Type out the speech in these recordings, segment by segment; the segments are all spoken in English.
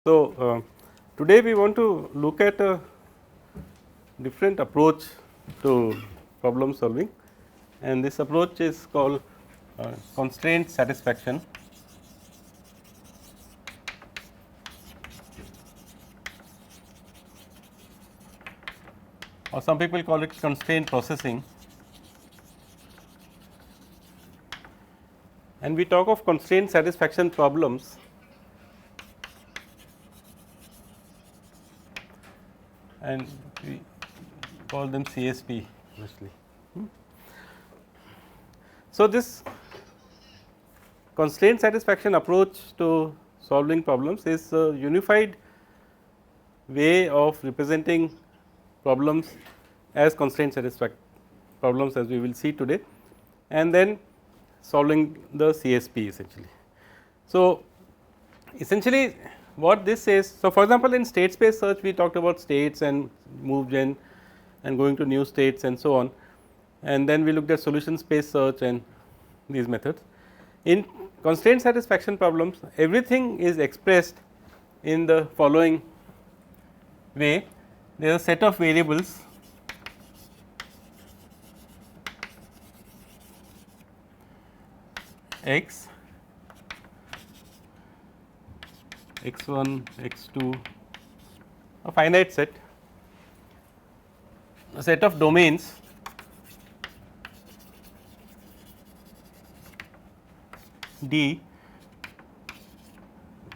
So, today we want to look at a different approach to problem solving, and this approach is called constraint satisfaction. Or some people call it constraint processing. And we talk of constraint satisfaction problems, and we call them CSP mostly. So, this constraint satisfaction approach to solving problems is a unified way of representing problems as constraint satisfaction problems, as we will see today, and then solving the CSP essentially. So, essentially what this says, so for example, in state space search we talked about states and move gen and going to new states and so on, and then we looked at solution space search and these methods. In constraint satisfaction problems, everything is expressed in the following way. There is a set of variables x, x1, x2, a finite set, a set of domains D,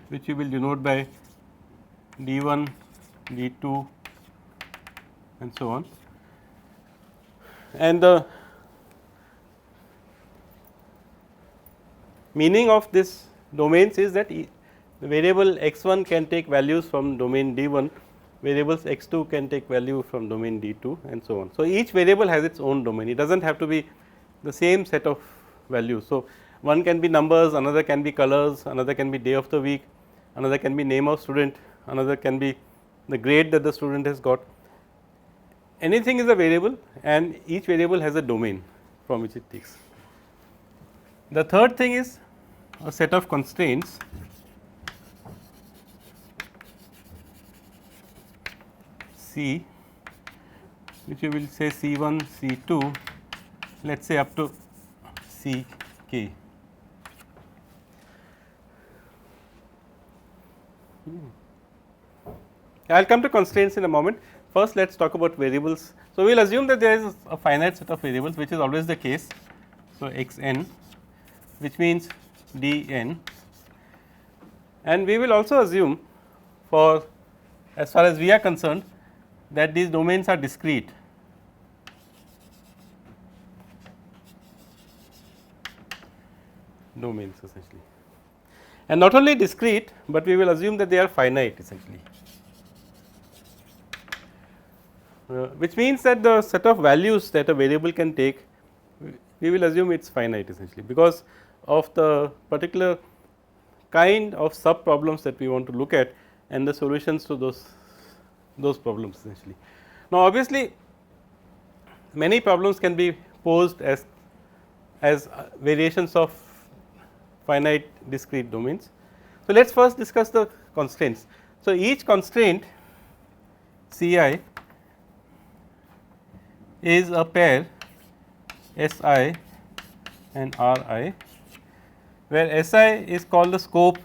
which we will denote by D1, D2 and so on, and the meaning of this domains is that the variable x1 can take values from domain D1, variables x2 can take value from domain D2 and so on. So, each variable has its own domain, it does not have to be the same set of values. So, one can be numbers, another can be colors, another can be day of the week, another can be name of student, another can be the grade that the student has got. Anything is a variable and each variable has a domain from which it takes. The third thing is a set of constraints C, which you will say C1, C2, let us say up to Ck. I will come to constraints in a moment. First, let us talk about variables. So, we will assume that there is a finite set of variables, which is always the case. So, x n, which means d n, and we will also assume, for as far as we are concerned, that these domains are discrete. Domains essentially, and not only discrete, but we will assume that they are finite essentially, which means that the set of values that a variable can take, we will assume it is finite essentially, because of the particular kind of sub problems that we want to look at and the solutions to those problems essentially. Now, obviously, many problems can be posed as variations of finite discrete domains. So, let us first discuss the constraints. So, each constraint C I is a pair S I and R I, where S I is called the scope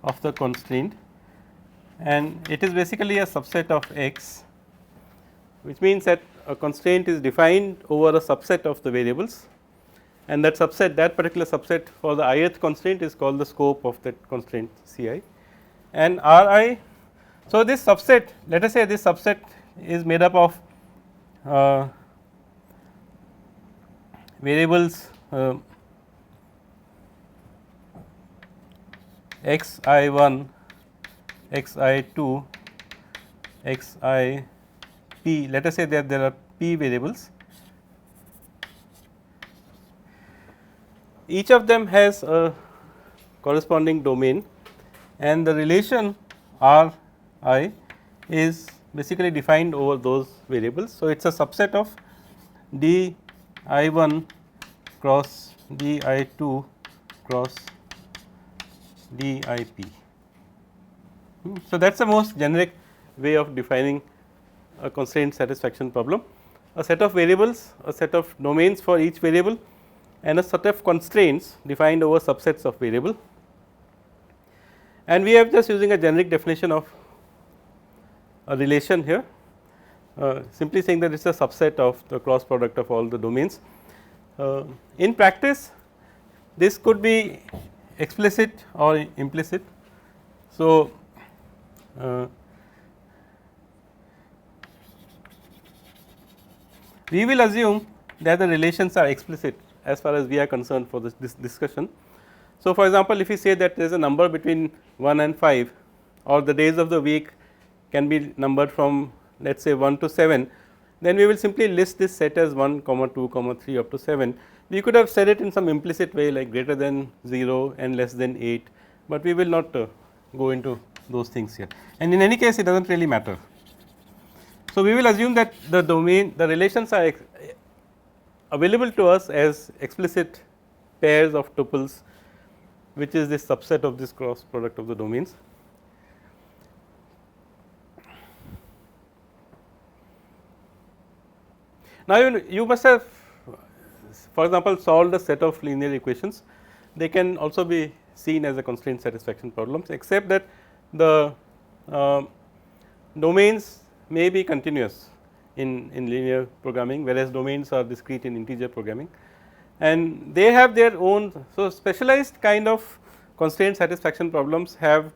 of the constraint and it is basically a subset of X, which means that a constraint is defined over a subset of the variables, and that subset, that particular subset for the ith constraint is called the scope of that constraint C I, and R I. So, this subset, let us say this subset is made up of variables x I 1, x I 2, x I p, let us say that there are p variables. Each of them has a corresponding domain, and the relation R I is basically defined over those variables. So, it is a subset of d I 1 cross d I 2 cross d I p. So, that is the most generic way of defining a constraint satisfaction problem. A set of variables, a set of domains for each variable, and a set of constraints defined over subsets of variable. And we are just using a generic definition of a relation here, simply saying that it is a subset of the cross product of all the domains. In practice, this could be explicit or implicit. So, we will assume that the relations are explicit as far as we are concerned for this discussion. So, for example, if we say that there is a number between 1 and 5, or the days of the week can be numbered from, let us say 1 to 7, then we will simply list this set as 1, 2, 3 up to 7. We could have said it in some implicit way like greater than 0 and less than 8, but we will not go into those things here, and in any case it does not really matter. So, we will assume that the domain, the relations are available to us as explicit pairs of tuples, which is this subset of this cross product of the domains. Now, you must have, for example, solved a set of linear equations. They can also be seen as a constraint satisfaction problems, except that the domains may be continuous in linear programming, whereas domains are discrete in integer programming, and they have their own. So, specialized kind of constraint satisfaction problems have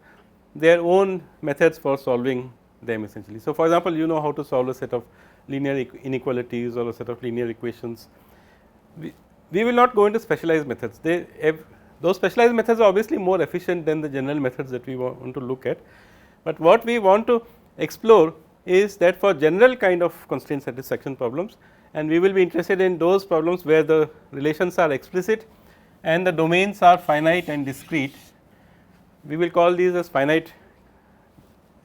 their own methods for solving them essentially. So, for example, you know how to solve a set of linear inequalities or a set of linear equations. We will not go into specialized methods. Those specialized methods are obviously more efficient than the general methods that we want to look at, but what we want to explore is that for general kind of constraint satisfaction problems, and we will be interested in those problems where the relations are explicit and the domains are finite and discrete. We will call these as finite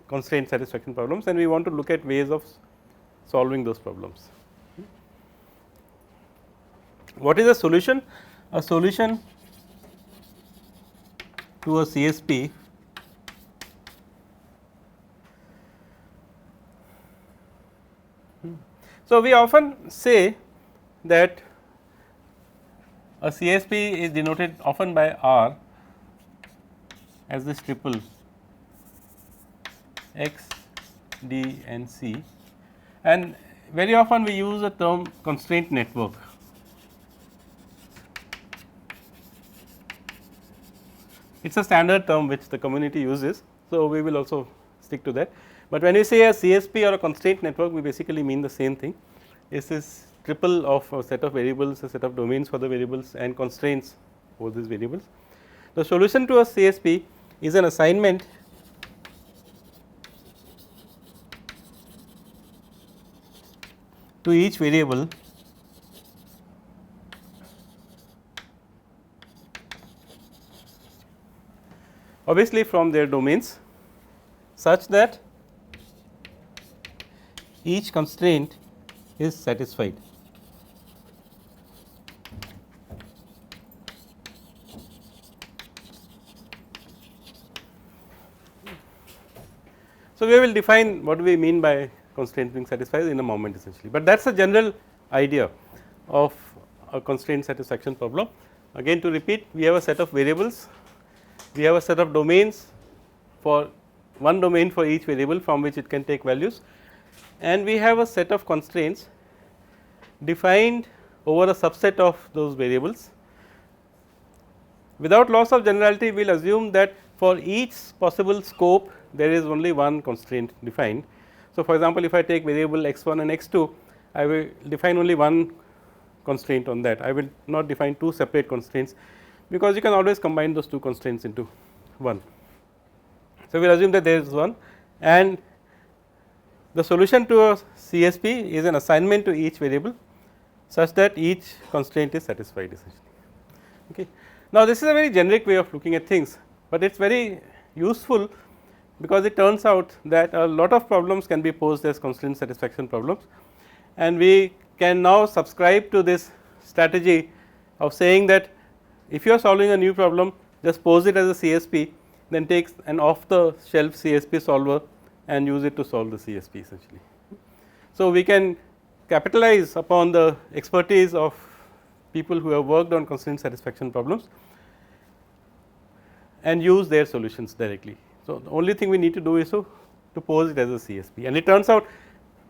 constraint satisfaction problems, and we want to look at ways of solving those problems. What is a solution? A solution to a CSP So, we often say that a CSP is denoted often by R as this triple X, D and C, and very often we use the term constraint network. It is a standard term which the community uses. So, we will also stick to that. But when we say a CSP or a constraint network, we basically mean the same thing. It is this triple of a set of variables, a set of domains for the variables and constraints for these variables. The solution to a CSP is an assignment to each variable obviously from their domains such that each constraint is satisfied. So, we will define what we mean by constraint being satisfied in a moment essentially, but that is a general idea of a constraint satisfaction problem. Again to repeat, we have a set of variables, we have a set of domains for one domain for each variable from which it can take values, and we have a set of constraints defined over a subset of those variables. Without loss of generality, we will assume that for each possible scope there is only one constraint defined. So, for example, if I take variable x1 and x2, I will define only one constraint on that. I will not define two separate constraints, because you can always combine those two constraints into one. So, we will assume that there is one, and the solution to a CSP is an assignment to each variable such that each constraint is satisfied essentially. Okay. Now, this is a very generic way of looking at things, but it is very useful because it turns out that a lot of problems can be posed as constraint satisfaction problems, and we can now subscribe to this strategy of saying that if you are solving a new problem, just pose it as a CSP then take an off the shelf CSP solver and use it to solve the CSP essentially. So, we can capitalize upon the expertise of people who have worked on constraint satisfaction problems and use their solutions directly. So, the only thing we need to do is to pose it as a CSP, and it turns out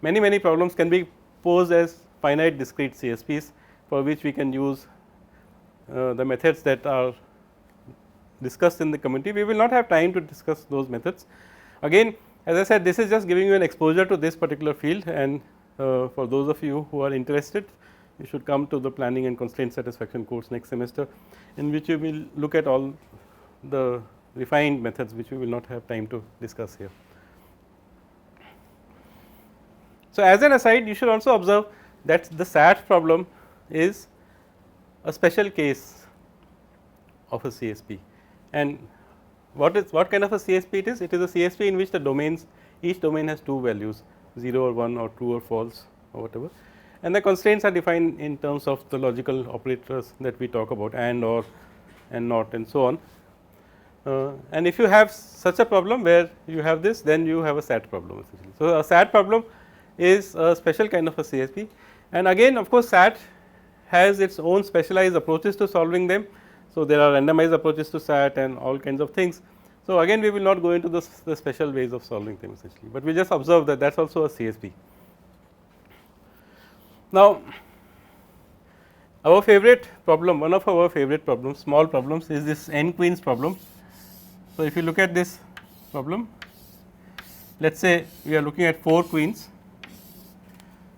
many problems can be posed as finite discrete CSPs, for which we can use the methods that are discussed in the community. We will not have time to discuss those methods. Again, as I said, this is just giving you an exposure to this particular field, and for those of you who are interested, you should come to the planning and constraint satisfaction course next semester, in which you will look at all the refined methods, which we will not have time to discuss here. So, as an aside, you should also observe that the SAT problem is a special case of a CSP, and what kind of a CSP it is? It is a CSP in which the domains, each domain has two values, 0 or 1 or true or false or whatever, and the constraints are defined in terms of the logical operators that we talk about, and, or, and not, and so on. And if you have such a problem where you have this, then you have a SAT problem essentially. So, a SAT problem is a special kind of a CSP, and again of course, SAT has its own specialized approaches to solving them. So, there are randomized approaches to SAT and all kinds of things. So, again we will not go into the special ways of solving them essentially, but we just observe that that is also a CSP. Now, our favorite problem, one of our favorite problems, small problems, is this n queens problem. So, if you look at this problem, let us say we are looking at 4 queens,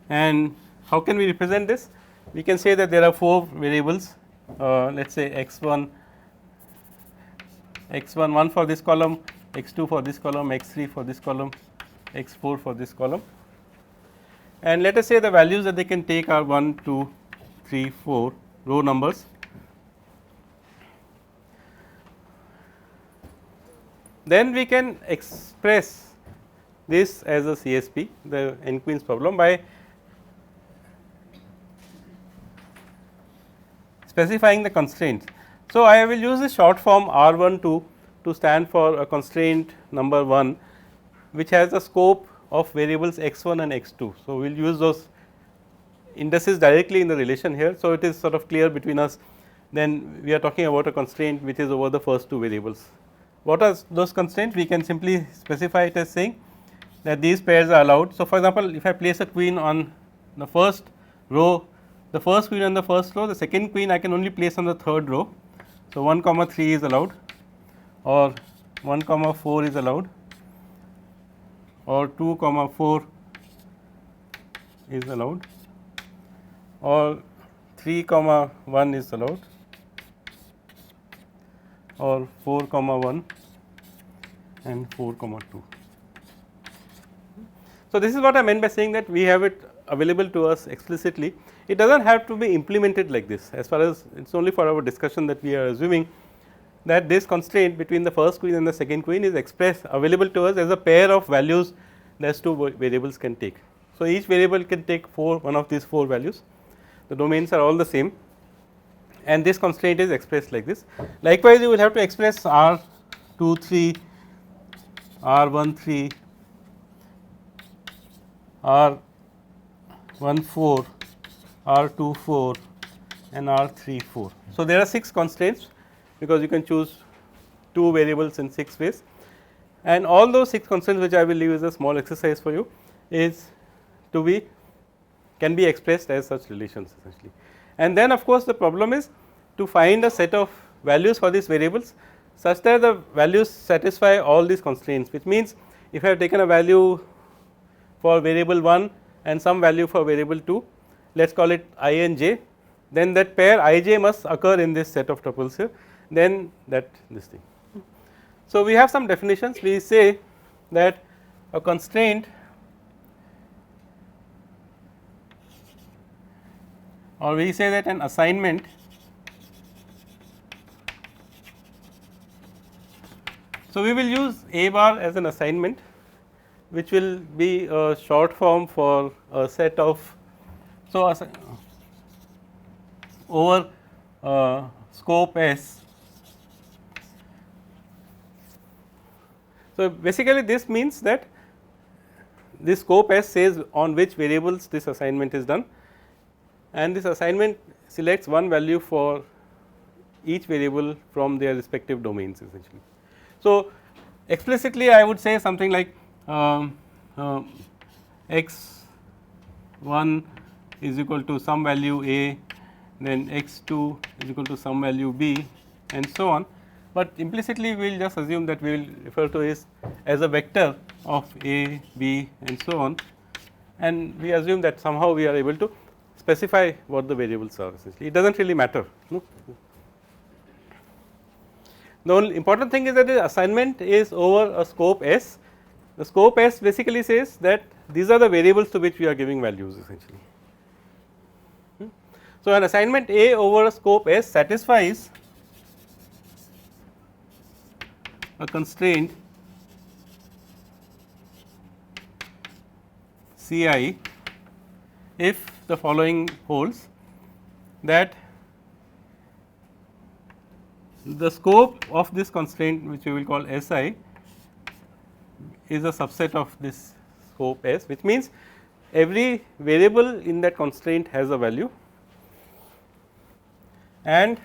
and how can we represent this? We can say that there are 4 variables, let us say x1, 1 for this column, x2 for this column, x3 for this column, x4 for this column, and let us say the values that they can take are 1, 2, 3, 4 row numbers. Then we can express this as a CSP, the n queens problem, by specifying the constraints. So, I will use the short form R12 to stand for a constraint number 1, which has a scope of variables x1 and x2. So, we will use those indices directly in the relation here. So, it is sort of clear between us, then we are talking about a constraint which is over the first 2 variables. What are those constraints? We can simply specify it as saying that these pairs are allowed. So, for example, if I place a queen on the first row, the first queen on the first row, the second queen I can only place on the third row. So, 1 comma 3 is allowed, or 1 comma 4 is allowed, or 2 comma 4 is allowed, or 3 comma 1 is allowed, or 4 comma 1 and 4 comma 2. So, this is what I meant by saying that we have it available to us explicitly. It does not have to be implemented like this, as far as it is only for our discussion that we are assuming that this constraint between the first queen and the second queen is expressed available to us as a pair of values that 2 variables can take. So, each variable can take one of these 4 values, the domains are all the same, and this constraint is expressed like this. Likewise, you will have to express R23, R13, R14, R24 and R34. So, there are 6 constraints, because you can choose 2 variables in 6 ways, and all those 6 constraints, which I will leave as a small exercise for you, is to be can be expressed as such relations essentially. And then of course, the problem is to find a set of values for these variables such that the values satisfy all these constraints, which means if I have taken a value for variable 1 and some value for variable 2, let us call it I and j, then that pair I j must occur in this set of tuples here, then that this thing. So, we have some definitions. We say that a constraint or we say that an assignment so we will use A bar as an assignment, which will be a short form for a set of over scope S So, basically this means that this scope S says on which variables this assignment is done, and this assignment selects one value for each variable from their respective domains essentially. So, explicitly I would say something like x 1 is equal to some value a, then x 2 is equal to some value b, and so on, but implicitly we will just assume that we will refer to it as a vector of a, b, and so on, and we assume that somehow we are able to specify what the variables are essentially. It does not really matter. No? The only important thing is that the assignment is over a scope S. The scope S basically says that these are the variables to which we are giving values essentially. So, an assignment A over a scope S satisfies a constraint Ci if the following holds, that the scope of this constraint, which we will call Si, is a subset of this scope S, which means every variable in that constraint has a value, and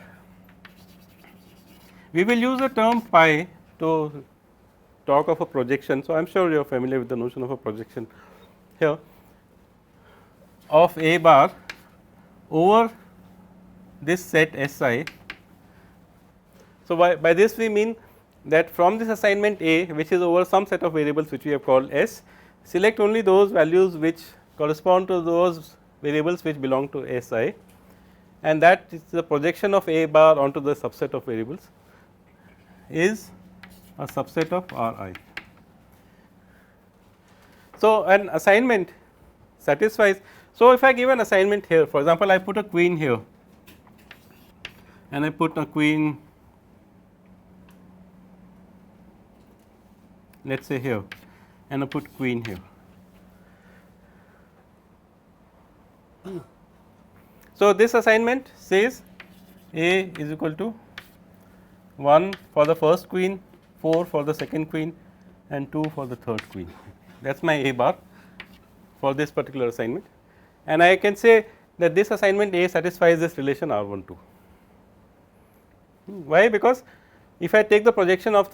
we will use the term pi to talk of a projection. So, I am sure you are familiar with the notion of a projection here of A bar over this set Si. So, by this we mean that from this assignment A, which is over some set of variables which we have called S, select only those values which correspond to those variables which belong to Si, and that is the projection of A bar onto the subset of variables is a subset of Ri. So, an assignment satisfies. So, if I give an assignment here, for example, I put a queen here and I put a queen, let us say here, and I put queen here. So, this assignment says A is equal to 1 for the first queen, 4 for the second queen, and 2 for the third queen. That is my A bar for this particular assignment, and I can say that this assignment A satisfies this relation R12. Why? Because if I take the projection of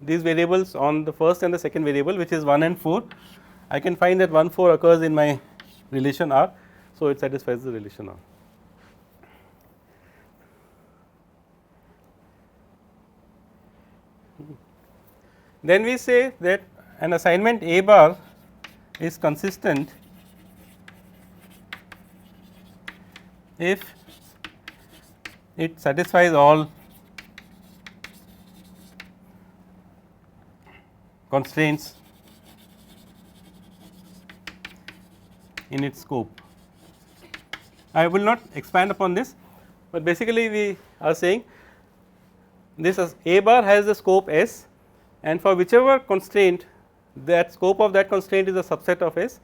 these variables on the first and the second variable, which is 1 and 4, I can find that 1 4 occurs in my relation R. So, it satisfies the relation R. Then we say that an assignment A bar is consistent if it satisfies all constraints in its scope. I will not expand upon this, but basically we are saying this as A bar has the scope S, and for whichever constraint that scope of that constraint is a subset of S,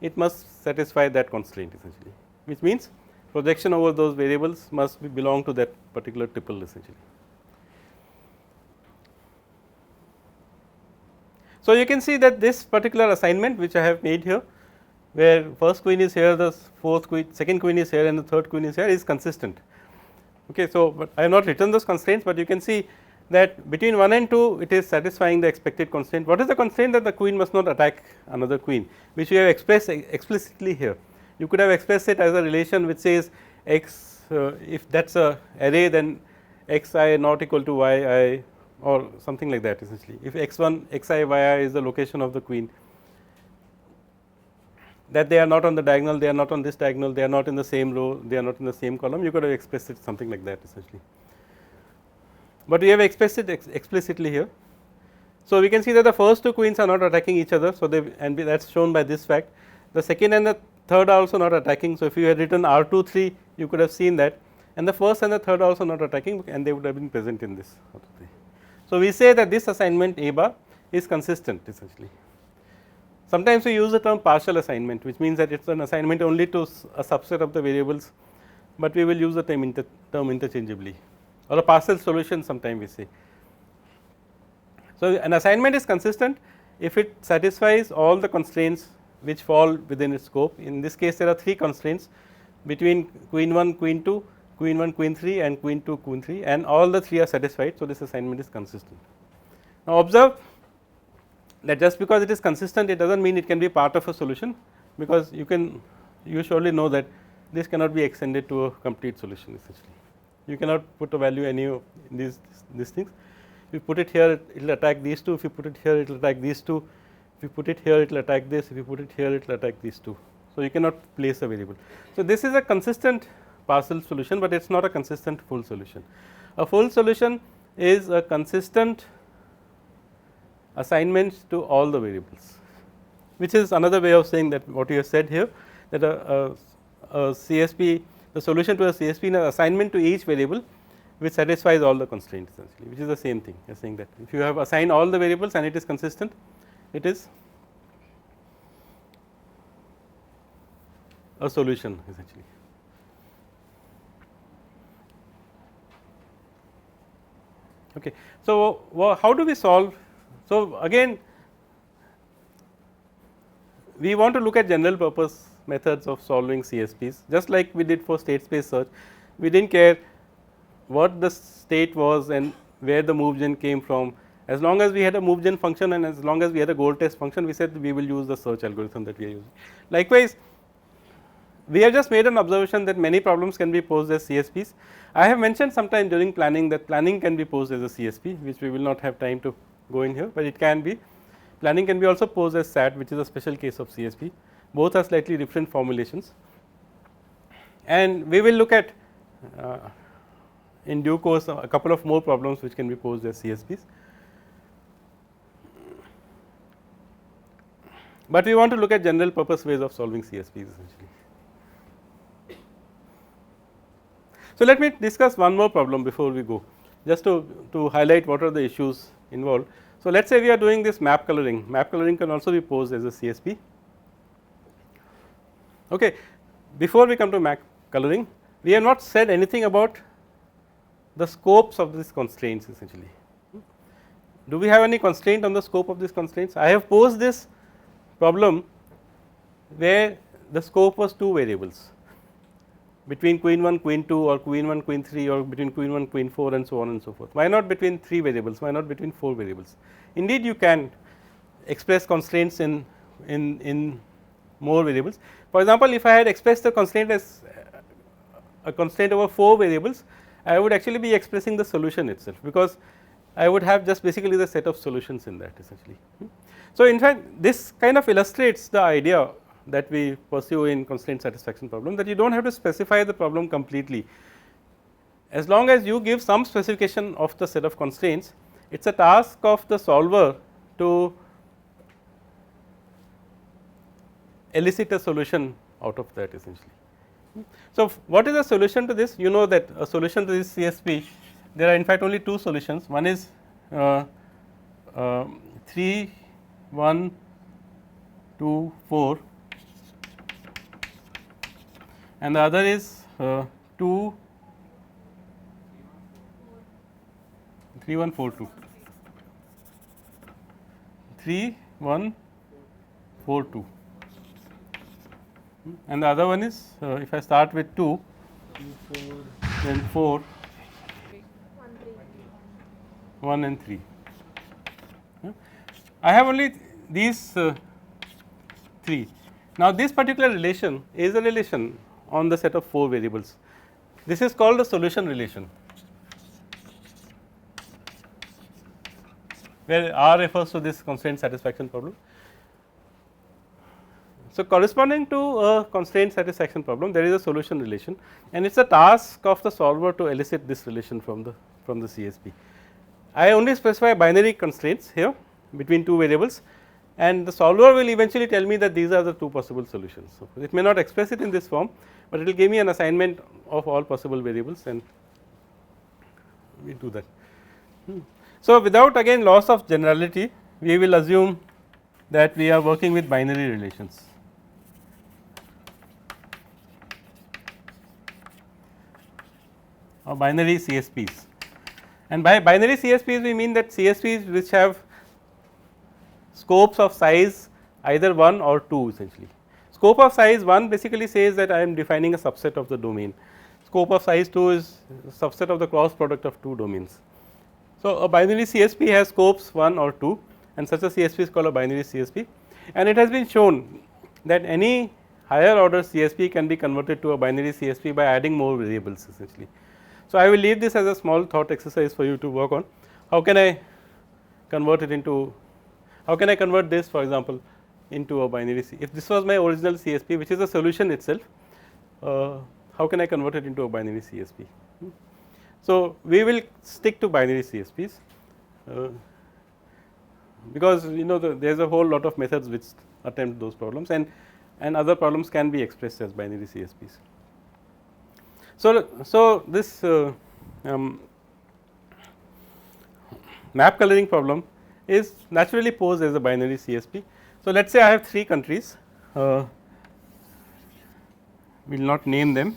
it must satisfy that constraint essentially, which means projection over those variables must belong to that particular tuple essentially. So, you can see that this particular assignment which I have made here, where first queen is here, the fourth queen, second queen is here, and the third queen is here, is consistent. Okay, so, but I have not written those constraints, but you can see that between 1 and 2 it is satisfying the expected constraint. What is the constraint? That the queen must not attack another queen, which we have expressed explicitly here. You could have expressed it as a relation which says x, if that is a array, then xi not equal to yi or something like that essentially. If x1 xi yi is the location of the queen, that they are not on the diagonal, they are not on this diagonal, they are not in the same row, they are not in the same column, you could have expressed it something like that essentially. But we have expressed it explicitly here. So, we can see that the first two queens are not attacking each other. So, they, and that is shown by this fact. The second and the third are also not attacking. So, if you had written R2 3, you could have seen that, and the first and the third are also not attacking, and they would have been present in this. So, we say that this assignment A bar is consistent essentially. Sometimes we use the term partial assignment, which means that it is an assignment only to a subset of the variables, but we will use the term interchangeably, or a partial solution sometime we say. So, an assignment is consistent if it satisfies all the constraints which fall within its scope. In this case, there are 3 constraints between queen 1, queen 2, queen 1, queen 3 and queen 2, queen 3, and all the 3 are satisfied. So, this assignment is consistent. Now, observe that just because it is consistent, it does not mean it can be part of a solution, because you surely know that this cannot be extended to a complete solution essentially. You cannot put a value any of these things. If you put it here, it will attack these 2. If you put it here, it will attack these 2. If you put it here, it will attack this. If you put it here, it will attack these 2. So, you cannot place a variable. So, this is a consistent partial solution, but it is not a consistent full solution. A full solution is a consistent assignment to all the variables, which is another way of saying that what you have said here, that a CSP, the solution to a CSP is an assignment to each variable which satisfies all the constraints essentially, which is the same thing. You are saying that if you have assigned all the variables and it is consistent, it is a solution essentially. Okay. So, how do we solve? So, again we want to look at general purpose methods of solving CSPs, just like we did for state space search. We did not care what the state was and where the move gen came from, as long as we had a move gen function and as long as we had a goal test function, we said we will use the search algorithm that we are using. Likewise, we have just made an observation that many problems can be posed as CSPs. I have mentioned sometime during planning that planning can be posed as a CSP, which we will not have time to go in here, but it can be. Planning can be also posed as SAT, which is a special case of CSP. Both are slightly different formulations, and we will look at in due course a couple of more problems which can be posed as CSPs. But we want to look at general purpose ways of solving CSPs essentially. So, let me discuss one more problem before we go, just to highlight what are the issues involved. So, let us say we are doing this map coloring. Map coloring can also be posed as a CSP. Okay. Before we come to map coloring, we have not said anything about the scopes of these constraints essentially. Do we have any constraint on the scope of these constraints? I have posed this problem where the scope was 2 variables between queen 1, queen 2 or queen 1, queen 3 or between queen 1, queen 4 and so on and so forth. Why not between 3 variables? Why not between 4 variables? Indeed, you can express constraints in more variables. For example, if I had expressed the constraint as a constraint over 4 variables, I would actually be expressing the solution itself, because I would have just basically the set of solutions in that essentially. So, in fact, this kind of illustrates the idea that we pursue in constraint satisfaction problem, that you do not have to specify the problem completely. As long as you give some specification of the set of constraints, it is a task of the solver to elicit a solution out of that essentially. So, what is the solution to this? You know that a solution to this CSP, there are in fact only 2 solutions. One is 3, 1, 2, 4, and the other is 2, 3, 1, 4, 2, 3, 1, 4, 2. And the other one is if I start with 2, then 4, 1 and 3. I have only these 3. Now, this particular relation is a relation on the set of 4 variables. This is called the solution relation, where R refers to this constraint satisfaction problem. So, corresponding to a constraint satisfaction problem, there is a solution relation, and it is a task of the solver to elicit this relation from the CSP. I only specify binary constraints here between 2 variables, and the solver will eventually tell me that these are the 2 possible solutions. So, it may not express it in this form, but it will give me an assignment of all possible variables, and we do that. So, without again loss of generality, we will assume that we are working with binary relations. Or binary CSPs, and by binary CSPs we mean that CSPs which have scopes of size either 1 or 2 essentially. Scope of size 1 basically says that I am defining a subset of the domain. Scope of size 2 is subset of the cross product of 2 domains. So, a binary CSP has scopes 1 or 2 and such a CSP is called a binary CSP, and it has been shown that any higher order CSP can be converted to a binary CSP by adding more variables essentially. So, I will leave this as a small thought exercise for you to work on. How can I convert it into, how can I convert this for example into a binary CSP? If this was my original CSP which is a solution itself, how can I convert it into a binary CSP? So, we will stick to binary CSPs, because there is a whole lot of methods which attempt those problems, and other problems can be expressed as binary CSPs. So, this map coloring problem is naturally posed as a binary CSP. So, let us say I have 3 countries, we will not name them,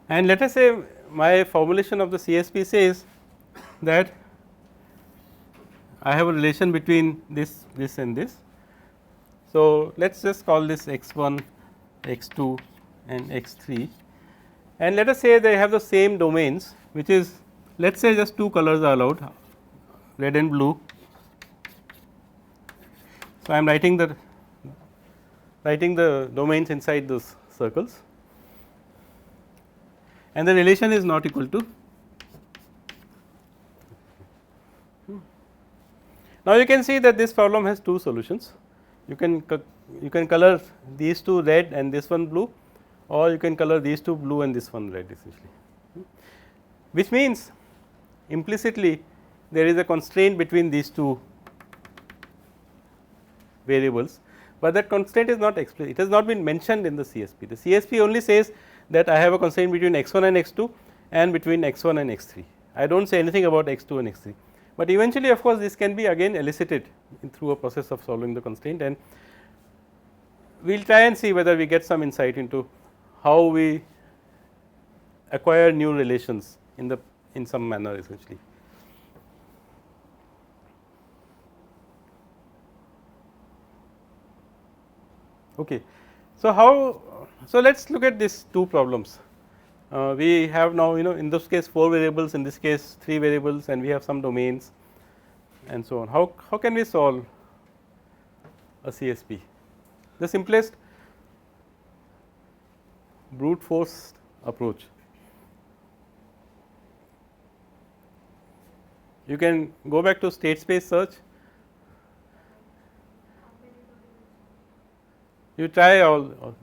and let us say my formulation of the CSP says that I have a relation between this and this. So, let us just call this x1, x2 and x3, and let us say they have the same domains, which is, let us say just 2 colors are allowed, red and blue. So, I am writing the domains inside those circles, and the relation is not equal to. Now, you can see that this problem has 2 solutions. You can color these 2 red and this one blue, or you can color these 2 blue and this one red essentially, which means implicitly there is a constraint between these 2 variables, but that constraint is not explicit, it has not been mentioned in the CSP. The CSP only says that I have a constraint between x1 and x2 and between x1 and x3. I do not say anything about x2 and x3, but eventually of course, this can be again elicited through a process of solving the constraint, and we will try and see whether we get some insight into how we acquire new relations in some manner essentially. Okay. So, let us look at these 2 problems. We have now in this case 4 variables, in this case 3 variables, and we have some domains and so on. How can we solve a CSP? The simplest brute force approach. You can go back to state space search. You try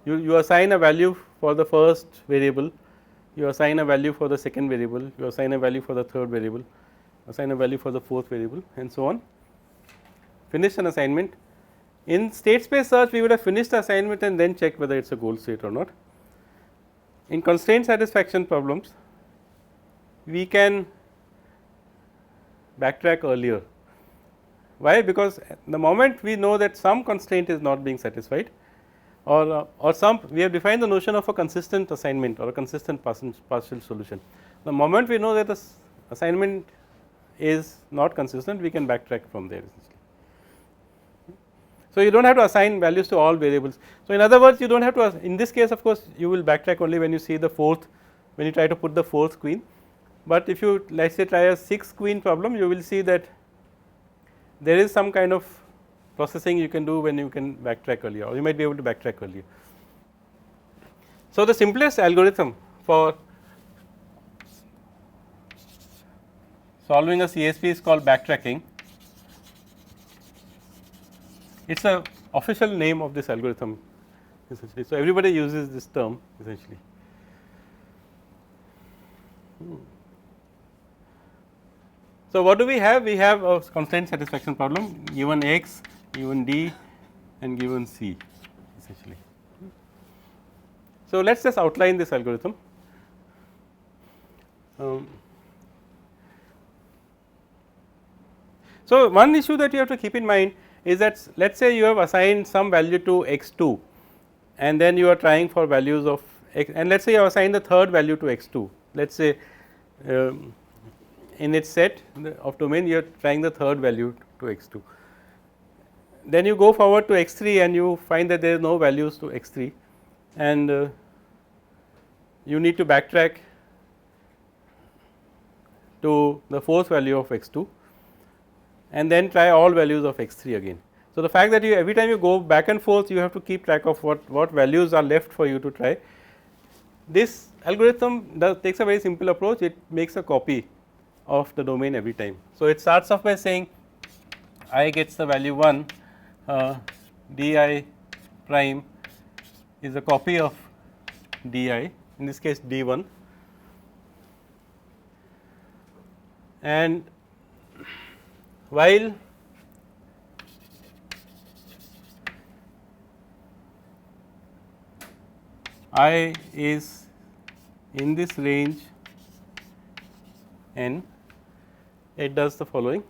you assign a value for the first variable, you assign a value for the second variable, you assign a value for the third variable, assign a value for the fourth variable, and so on. Finish an assignment. In state space search, we would have finished the assignment and then check whether it is a goal state or not. In constraint satisfaction problems, we can backtrack earlier. Why? Because the moment we know that some constraint is not being satisfied, or some, we have defined the notion of a consistent assignment or a consistent partial solution. The moment we know that the assignment is not consistent, we can backtrack from there essentially. So, you do not have to assign values to all variables. So, in other words, you do not have to, in this case of course, you will backtrack only when you see the fourth, when you try to put the fourth queen, but if you let us say try a 6 queen problem, you will see that there is some kind of processing you can do when you can backtrack earlier, or you might be able to backtrack earlier. So, the simplest algorithm for solving a CSP is called backtracking. It is a official name of this algorithm essentially. So, everybody uses this term essentially. So, what do we have? We have a constraint satisfaction problem given x, given d and given c essentially. So, let us just outline this algorithm. So, one issue that you have to keep in mind is that let us say you have assigned some value to x2 and then you are trying for values of x, and let us say you have assigned the third value to x2. Let us say in its set of domain you are trying the third value to x2. then you go forward to x 3 and you find that there is no values to x 3 and you need to backtrack to the fourth value of x 2 and then try all values of x 3 again. So, the fact that you every time you go back and forth you have to keep track of what values are left for you to try. This algorithm takes a very simple approach, it makes a copy of the domain every time. So, it starts off by saying I gets the value 1, d I prime is a copy of d I, in this case d 1, and while I is in this range n, it does the following.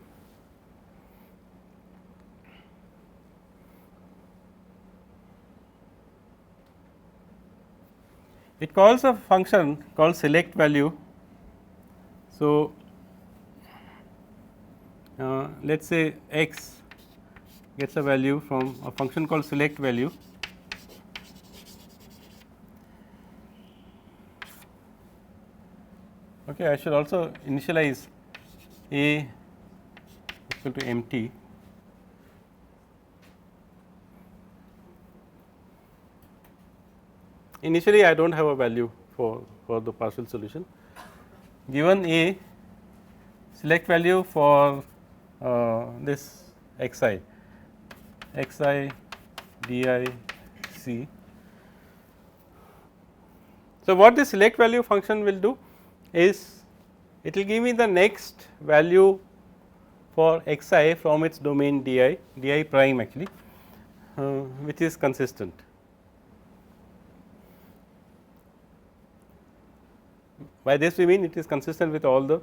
It calls a function called select value. So, let us say x gets a value from a function called select value. Okay, I should also initialize a equal to empty. Initially, I do not have a value for the partial solution. Given a, select value for this xi di c. So, what the select value function will do is it will give me the next value for xi from its domain di prime actually, which is consistent. By this we mean it is consistent with all the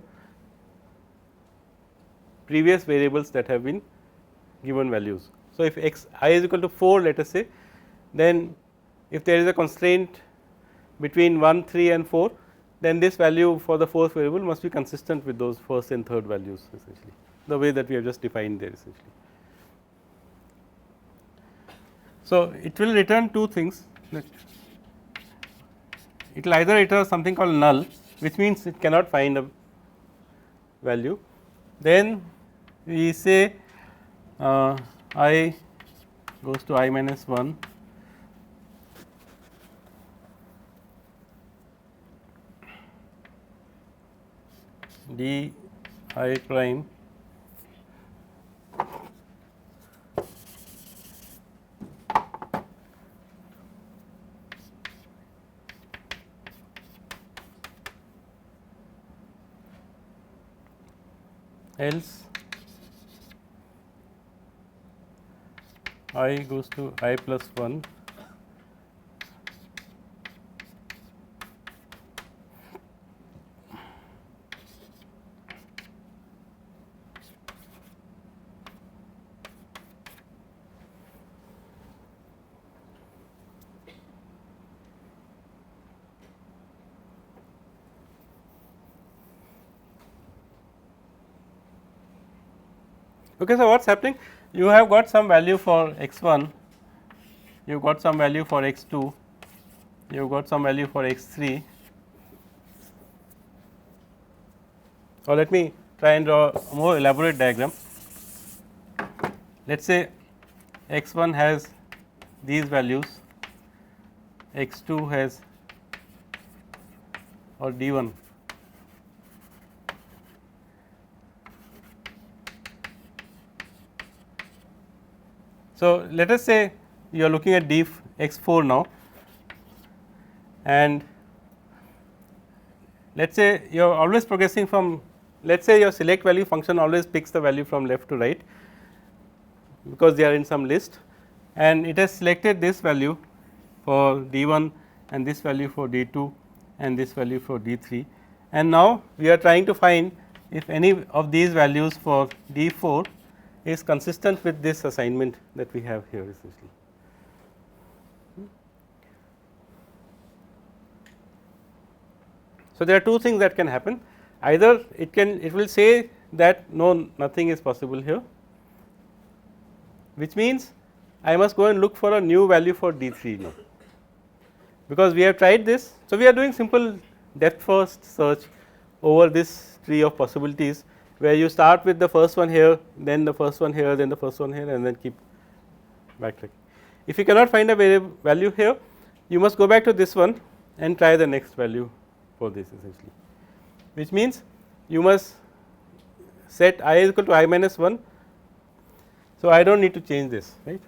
previous variables that have been given values. So, if x I is equal to 4, let us say, then if there is a constraint between 1, 3 and 4, then this value for the fourth variable must be consistent with those first and third values essentially, the way that we have just defined there essentially. So, it will return two things, it will either return something called null, which means it cannot find a value. Then we say I goes to I minus 1, d I prime else I goes to I plus 1 Okay, so, what is happening? You have got some value for x 1, you have got some value for x 2, you have got some value for x 3, or let me try and draw a more elaborate diagram. Let us say x 1 has these values, x 2 has or d 1. So, let us say you are looking at d x 4 now, and let us say you are always progressing from, let us say your select value function always picks the value from left to right, because they are in some list, and it has selected this value for d 1 and this value for d 2 and this value for d 3, and now we are trying to find if any of these values for d 4 is consistent with this assignment that we have here essentially. So, there are two things that can happen, either it will say that no, nothing is possible here, which means I must go and look for a new value for D3 now, because we have tried this. So, we are doing simple depth first search over this tree of possibilities, where you start with the first one here, then the first one here, then the first one here, and then keep backtracking. If you cannot find a value here, you must go back to this one and try the next value for this essentially, which means you must set I is equal to I minus 1. So, I do not need to change this, right.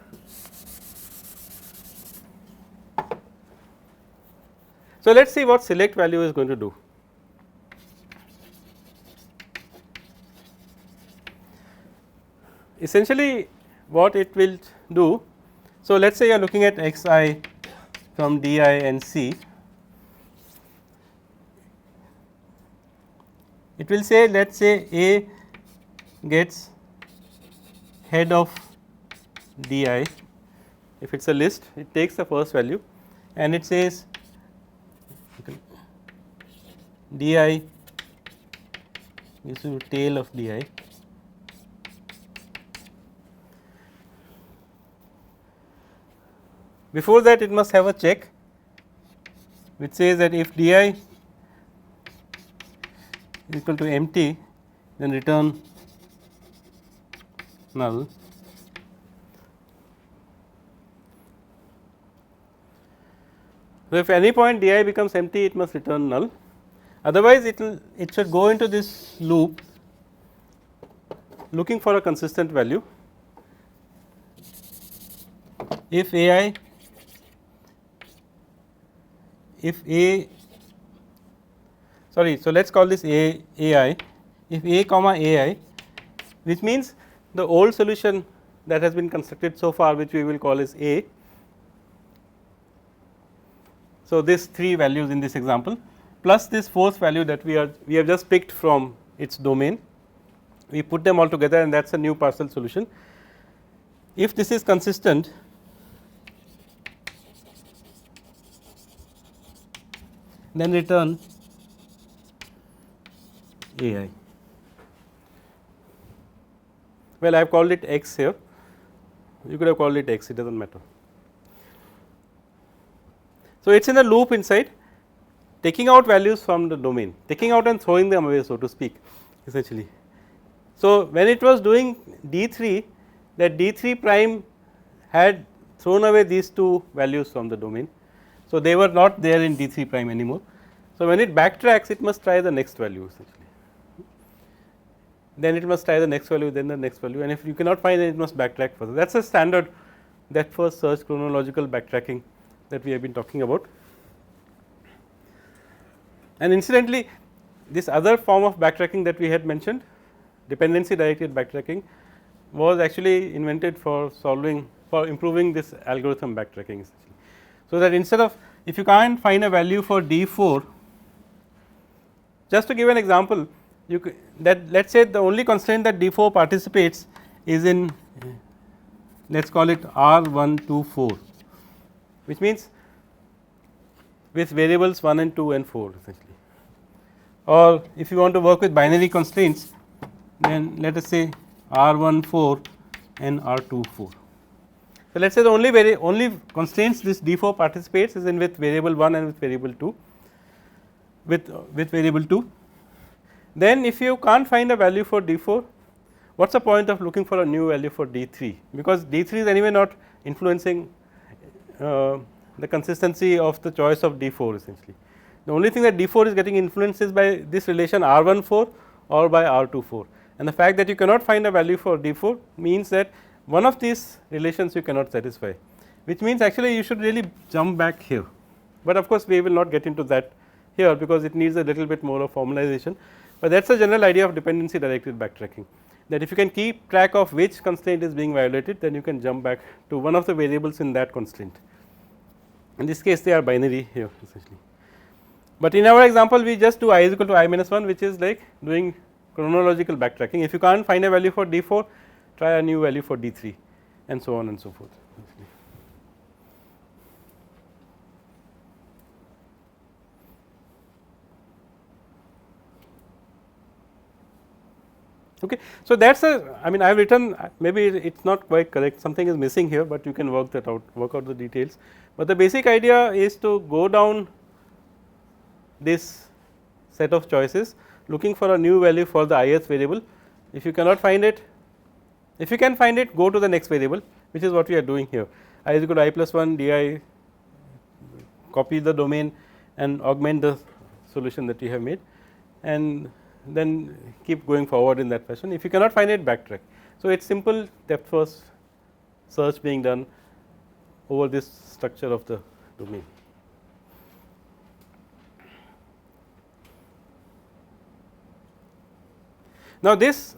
So, let us see what select value is going to do. Essentially what it will do. So, let us say you are looking at x I from d I and c. It will say, let us say A gets head of d I. If it is a list, it takes the first value and it says d I is to tail of d I. Before that, it must have a check which says that if d I is equal to empty, then return null. So, if any point d I becomes empty, it must return null, otherwise it should go into this loop looking for a consistent value. If A I, if A, sorry, so let us call this A I, if A comma A I, which means the old solution that has been constructed so far, which we will call as A. So, this 3 values in this example plus this fourth value that we have just picked from its domain, we put them all together and that is a new partial solution. If this is consistent, then return A I. Well, I have called it x here, you could have called it x, it does not matter. So, it is in a loop inside, taking out values from the domain, taking out and throwing them away, so to speak, essentially. So, when it was doing D3, that D3 prime had thrown away these 2 values from the domain. So, they were not there in D3 prime anymore. So, when it backtracks, it must try the next value essentially, then it must try the next value, then the next value, and if you cannot find it, it must backtrack further. That is a standard depth first search chronological backtracking that we have been talking about. And incidentally, this other form of backtracking that we had mentioned, dependency directed backtracking, was actually invented for improving this algorithm backtracking essentially. So, that instead of, if you can't find a value for D4, just to give an example, that let us say the only constraint that D4 participates is in, let us call it R124, which means with variables 1 and 2 and 4 essentially. Or if you want to work with binary constraints, then let us say R14 and R24. So, let us say the only constraints this D4 participates is in with variable 1 and with variable 2, with variable 2. Then if you can't find a value for D4, what is the point of looking for a new value for D3, because D3 is anyway not influencing the consistency of the choice of D4 essentially. The only thing that D4 is getting influenced is by this relation R14 or by R24, and the fact that you cannot find a value for D4 means that one of these relations you cannot satisfy, which means actually you should really jump back here, but of course we will not get into that here because it needs a little bit more of formalization, but that is a general idea of dependency directed backtracking, that if you can keep track of which constraint is being violated, then you can jump back to one of the variables in that constraint. In this case they are binary here essentially, but in our example we just do I is equal to I minus 1, which is like doing chronological backtracking. If you can't find a value for D4, try a new value for D3 and so on and so forth. Okay. So, that is a, I mean I have written, maybe it is not quite correct, something is missing here, but you can work that out, work out the details. But the basic idea is to go down this set of choices looking for a new value for the ith variable. If you cannot find it, if you can find it, go to the next variable, which is what we are doing here. I is equal to I plus 1 di, copy the domain and augment the solution that you have made, and then keep going forward in that fashion. If you cannot find it, backtrack. So, it is simple depth first search being done over this structure of the domain. Now, this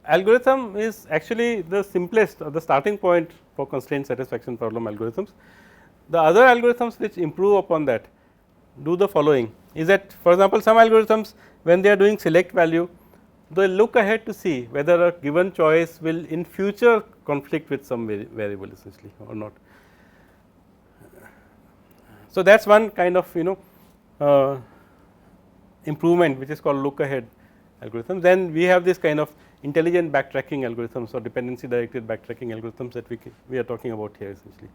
algorithm is actually the simplest or the starting point for constraint satisfaction problem algorithms. The other algorithms which improve upon that do the following, is that for example, some algorithms when they are doing select value, they look ahead to see whether a given choice will in future conflict with some variable essentially or not. So, that is one kind of improvement which is called look ahead algorithms. Then we have this kind of intelligent backtracking algorithms or dependency directed backtracking algorithms that we are talking about here essentially.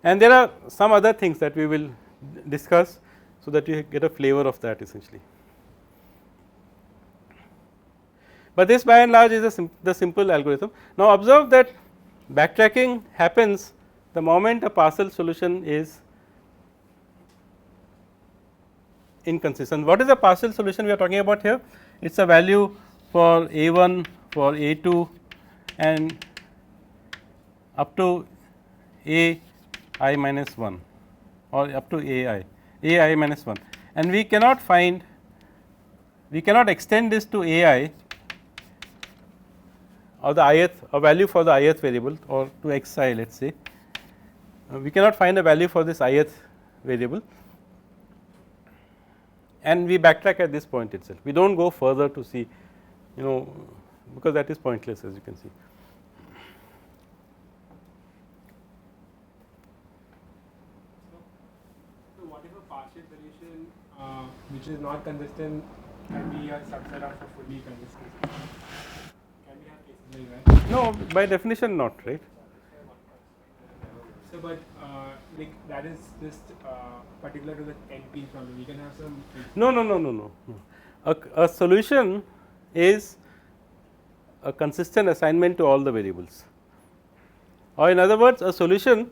And there are some other things that we will discuss, so that you get a flavor of that essentially. But this by and large is the simple algorithm. Now, observe that backtracking happens the moment a partial solution is inconsistent. What is a partial solution we are talking about here? It is a value for A1, for A2 and up to AI minus 1 or up to AI minus 1, and we cannot find, we cannot extend this to AI or the ith, a value for the ith variable or to xi, let us say. We cannot find a value for this ith variable, and we backtrack at this point itself. We do not go further to see, because that is pointless, as you can see. So what if a partial solution which is not consistent can be a subset of a fully consistent? Can we have cases like that? No, by definition not, right. So, but like that is just particular to the NP problem. We can have some. No. A solution is a consistent assignment to all the variables, or in other words, a solution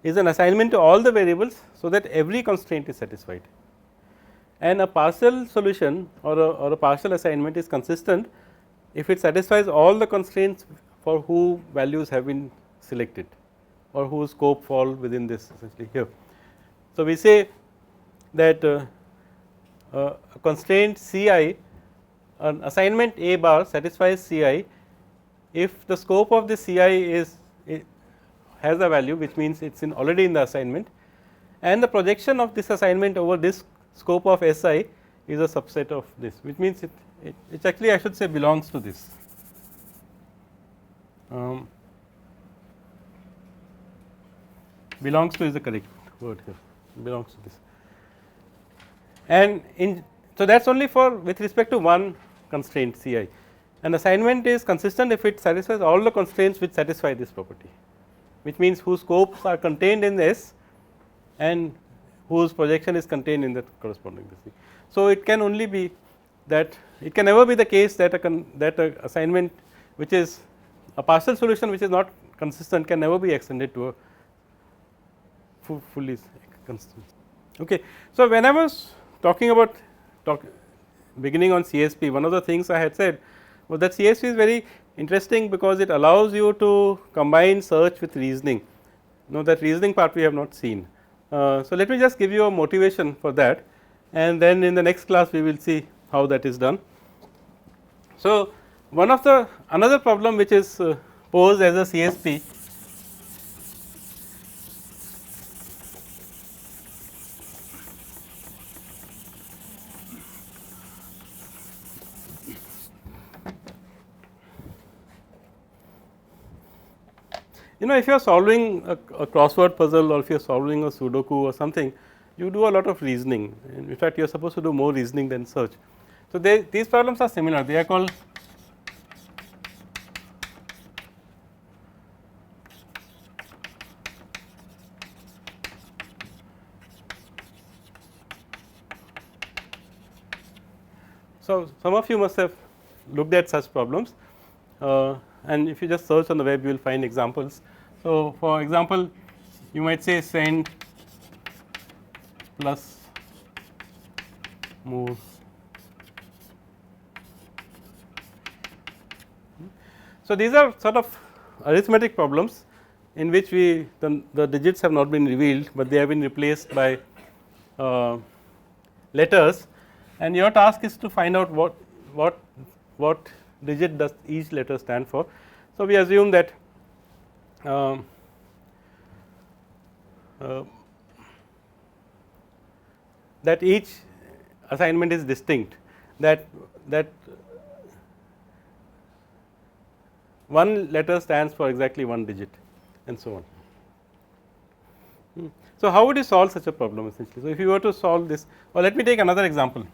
is an assignment to all the variables, so that every constraint is satisfied. And a partial solution or a partial assignment is consistent if it satisfies all the constraints for whose values have been selected or whose scope fall within this essentially here. So, we say that a constraint C I, an assignment A bar satisfies C I if the scope of the C I has a value, which means it is already in the assignment, and the projection of this assignment over this scope of S I is a subset of this, which means it actually I should say belongs to this. Belongs to is the correct word here, belongs to this. And so that is only for with respect to one constraint C I. An assignment is consistent if it satisfies all the constraints which satisfy this property, which means whose scopes are contained in S and whose projection is contained in the corresponding thing. So, it can only be that, it can never be the case that a assignment which is a partial solution which is not consistent can never be extended to a fully consistent. Okay. So, when I was talking about beginning on CSP, one of the things I had said was that CSP is very interesting because it allows you to combine search with reasoning. Now, that reasoning part we have not seen. So, let me just give you a motivation for that, and then in the next class we will see how that is done. So, one of the another problem which is posed as a CSP if you are solving a crossword puzzle or if you are solving a Sudoku or something, you do a lot of reasoning. In fact, you are supposed to do more reasoning than search. So, these problems are similar, they are called So, some of you must have looked at such problems, and if you just search on the web you will find examples. So, for example, you might say send plus move. So, these are sort of arithmetic problems in which the digits have not been revealed, but they have been replaced by letters, and your task is to find out what digit does each letter stand for. So, we assume that that each assignment is distinct, that one letter stands for exactly one digit and so on. So, how would you solve such a problem essentially? So, if you were to solve this, or let me take another example.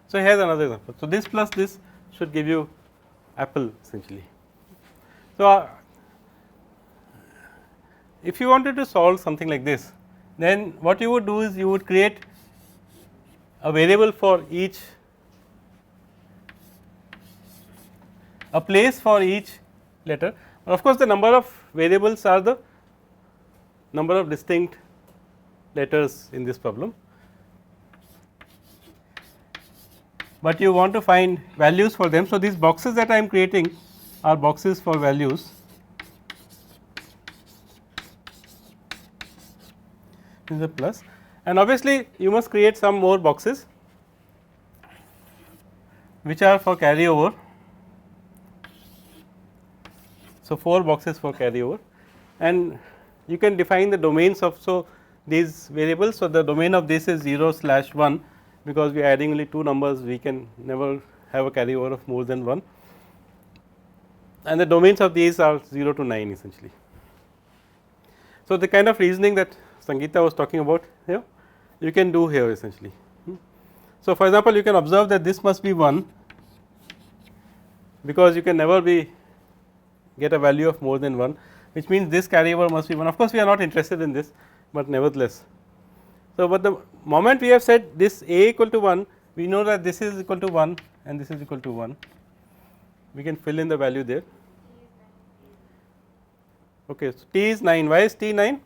So, here is another example. So, this plus this should give you apple essentially. So, if you wanted to solve something like this, then what you would do is you would create a variable for each, a place for each letter. Of course, the number of variables are the number of distinct letters in this problem, but you want to find values for them. So, these boxes that I am creating are boxes for values. This is a plus, and obviously you must create some more boxes which are for carryover. So, 4 boxes for carryover, and you can define the domains of these variables. So, the domain of this is 0/1, because we are adding only 2 numbers, we can never have a carryover of more than 1, and the domains of these are 0 to 9 essentially. So, the kind of reasoning that Sangeeta was talking about here, you can do here essentially. So, for example, you can observe that this must be 1, because you can never get a value of more than 1, which means this carryover must be 1. Of course, we are not interested in this, but nevertheless. So, but the moment we have said this a equal to 1, we know that this is equal to 1 and this is equal to 1. We can fill in the value there. Okay, so t is 9. Why is t 9?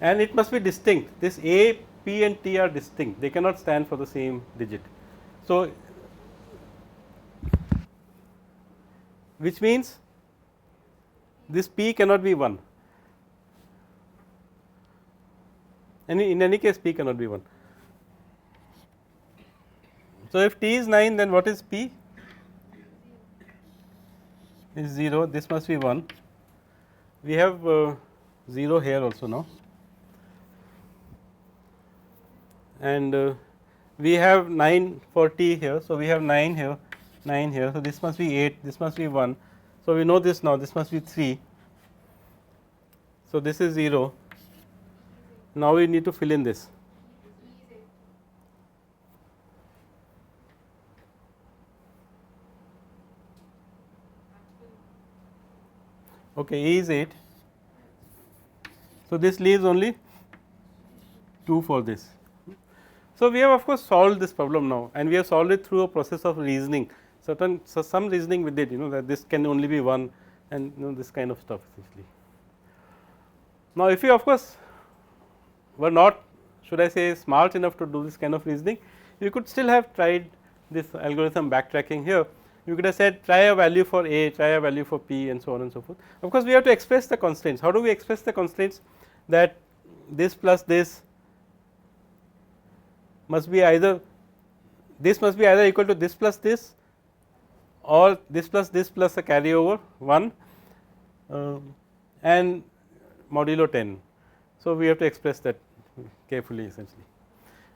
And it must be distinct. This a, p and t are distinct, they cannot stand for the same digit. So, which means this p cannot be 1, and in any case p cannot be 1. So, if t is 9, then what is p? Is 0, this must be 1. We have 0 here also now, and we have 9 for t here. So, we have 9 here, 9 here. So, this must be 8, this must be 1. So, we know this now, this must be 3. So, this is 0. Now, we need to fill in this. Okay, E is 8. So, this leaves only 2 for this. So, we have of course solved this problem now, and we have solved it through a process of reasoning, some reasoning we did, that this can only be 1, and this kind of stuff essentially. Now, if you of course were not, should I say, smart enough to do this kind of reasoning, you could still have tried this algorithm backtracking here. You could have said try a value for a, try a value for p, and so on and so forth. Of course, we have to express the constraints. How do we express the constraints? That this plus this must be either, this must be either equal to this plus this, or this plus a carryover 1, and modulo 10. So, we have to express that carefully essentially.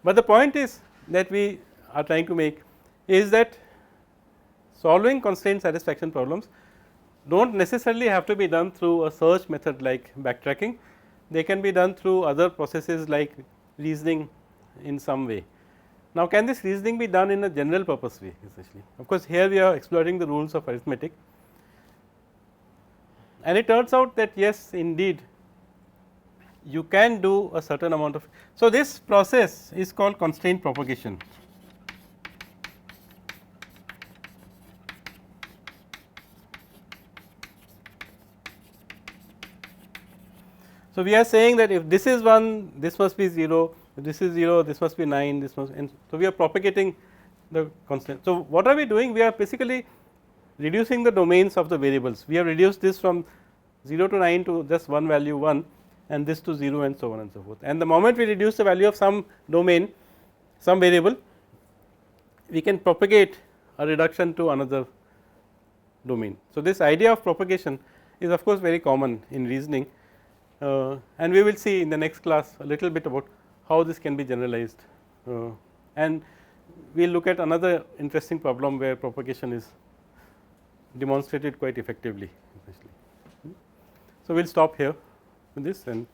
But the point is that we are trying to make is that solving constraint satisfaction problems do not necessarily have to be done through a search method like backtracking. They can be done through other processes like reasoning in some way. Now, can this reasoning be done in a general purpose way essentially? Of course, here we are exploring the rules of arithmetic, and it turns out that yes, indeed you can do a certain amount of. So, this process is called constraint propagation. So, we are saying that if this is 1, this must be 0, if this is 0, this must be 9, this must, and so we are propagating the constant. So, what are we doing? We are basically reducing the domains of the variables. We have reduced this from 0 to 9 to just one value 1, and this to 0, and so on and so forth. And the moment we reduce the value of some domain, some variable, we can propagate a reduction to another domain. So, this idea of propagation is of course very common in reasoning, and we will see in the next class a little bit about how this can be generalized, and we will look at another interesting problem where propagation is demonstrated quite effectively. So, we will stop here with this, and